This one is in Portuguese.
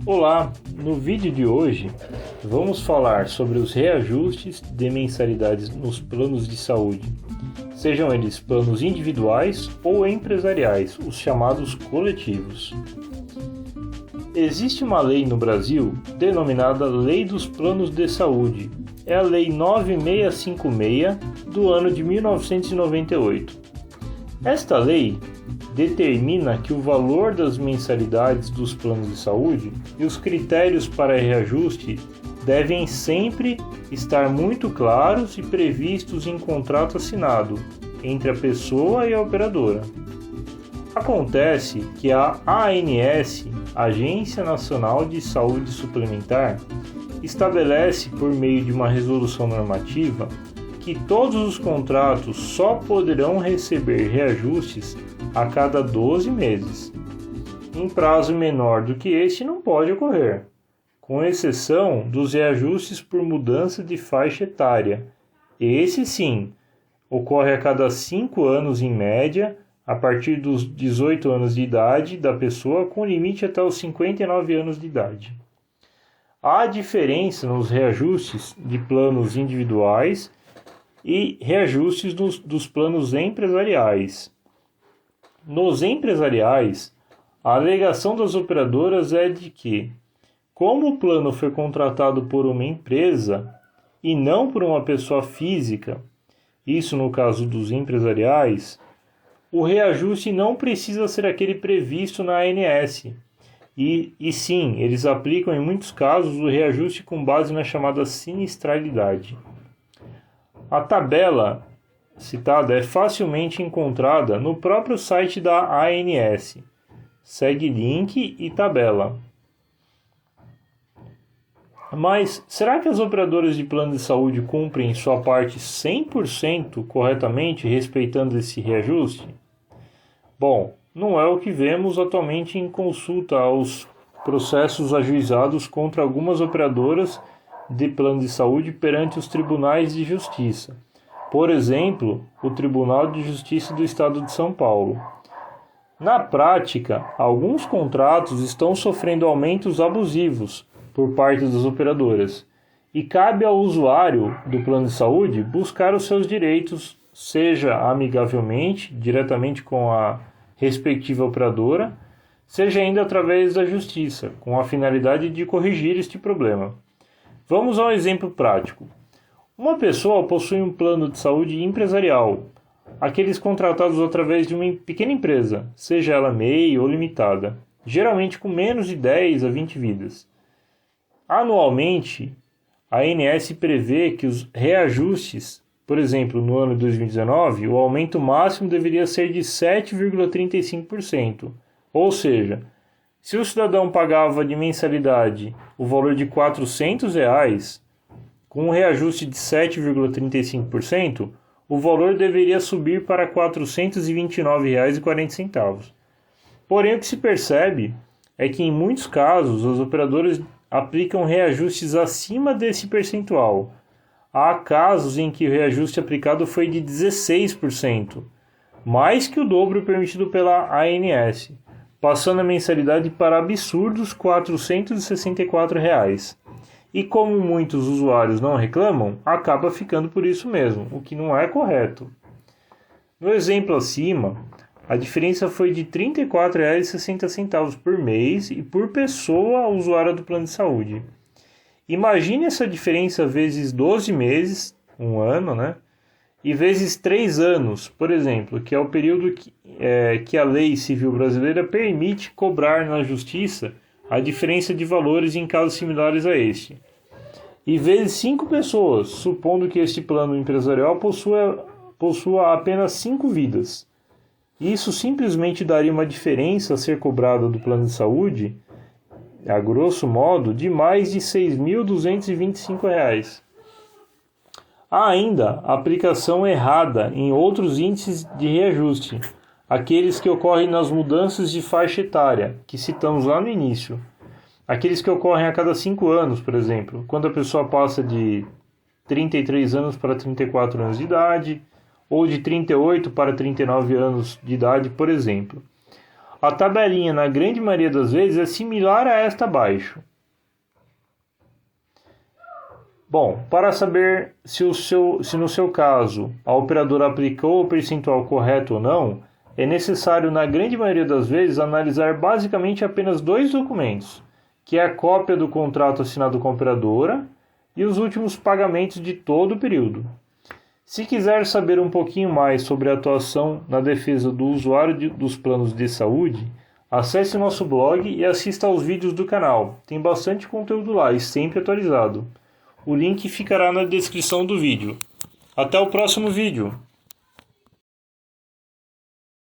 Olá, no vídeo de hoje vamos falar sobre os reajustes de mensalidades nos planos de saúde, sejam eles planos individuais ou empresariais, os chamados coletivos. Existe uma lei no Brasil denominada Lei dos Planos de Saúde, é a Lei 9656 do ano de 1998. Esta lei determina que o valor das mensalidades dos planos de saúde e os critérios para reajuste devem sempre estar muito claros e previstos em contrato assinado entre a pessoa e a operadora. Acontece que a ANS, Agência Nacional de Saúde Suplementar, estabelece por meio de uma resolução normativa que todos os contratos só poderão receber reajustes a cada 12 meses. Um prazo menor do que este não pode ocorrer, com exceção dos reajustes por mudança de faixa etária. Esse sim, ocorre a cada 5 anos em média, a partir dos 18 anos de idade da pessoa, com limite até os 59 anos de idade. Há diferença nos reajustes de planos individuais e reajustes dos planos empresariais. Nos empresariais, a alegação das operadoras é de que, como o plano foi contratado por uma empresa e não por uma pessoa física, isso no caso dos empresariais, o reajuste não precisa ser aquele previsto na ANS. E sim, eles aplicam em muitos casos o reajuste com base na chamada sinistralidade. A tabela citada é facilmente encontrada no próprio site da ANS. Segue link e tabela. Mas será que as operadoras de plano de saúde cumprem sua parte 100% corretamente respeitando esse reajuste? Bom, não é o que vemos atualmente em consulta aos processos ajuizados contra algumas operadoras de plano de saúde perante os tribunais de justiça. Por exemplo, o Tribunal de Justiça do Estado de São Paulo. Na prática, alguns contratos estão sofrendo aumentos abusivos por parte das operadoras e cabe ao usuário do plano de saúde buscar os seus direitos, seja amigavelmente, diretamente com a respectiva operadora, seja ainda através da justiça, com a finalidade de corrigir este problema. Vamos a um exemplo prático. Uma pessoa possui um plano de saúde empresarial, aqueles contratados através de uma pequena empresa, seja ela MEI ou limitada, geralmente com menos de 10 a 20 vidas. Anualmente, a ANS prevê que os reajustes, por exemplo, no ano de 2019, o aumento máximo deveria ser de 7,35%, ou seja, se o cidadão pagava de mensalidade o valor de R$ 400, com um reajuste de 7,35%, o valor deveria subir para R$ 429,40. Porém, o que se percebe é que, em muitos casos, os operadores aplicam reajustes acima desse percentual. Há casos em que o reajuste aplicado foi de 16%, mais que o dobro permitido pela ANS, passando a mensalidade para absurdos R$ 464. E como muitos usuários não reclamam, acaba ficando por isso mesmo, o que não é correto. No exemplo acima, a diferença foi de R$ 34,60 por mês e por pessoa usuária do plano de saúde. Imagine essa diferença vezes 12 meses, um ano, e vezes 3 anos, por exemplo, que é o período que a lei civil brasileira permite cobrar na justiça a diferença de valores em casos similares a este. E vezes 5 pessoas, supondo que este plano empresarial possua apenas 5 vidas. Isso simplesmente daria uma diferença a ser cobrada do plano de saúde, a grosso modo, de mais de R$ 6.225. Há ainda a aplicação errada em outros índices de reajuste, aqueles que ocorrem nas mudanças de faixa etária, que citamos lá no início. Aqueles que ocorrem a cada 5 anos, por exemplo, quando a pessoa passa de 33 anos para 34 anos de idade, ou de 38 para 39 anos de idade, por exemplo. A tabelinha, na grande maioria das vezes, é similar a esta abaixo. Bom, para saber se no seu caso a operadora aplicou o percentual correto ou não, é necessário, na grande maioria das vezes, analisar basicamente apenas dois documentos, que é a cópia do contrato assinado com a operadora e os últimos pagamentos de todo o período. Se quiser saber um pouquinho mais sobre a atuação na defesa do usuário dos planos de saúde, acesse nosso blog e assista aos vídeos do canal. Tem bastante conteúdo lá e sempre atualizado. O link ficará na descrição do vídeo. Até o próximo vídeo!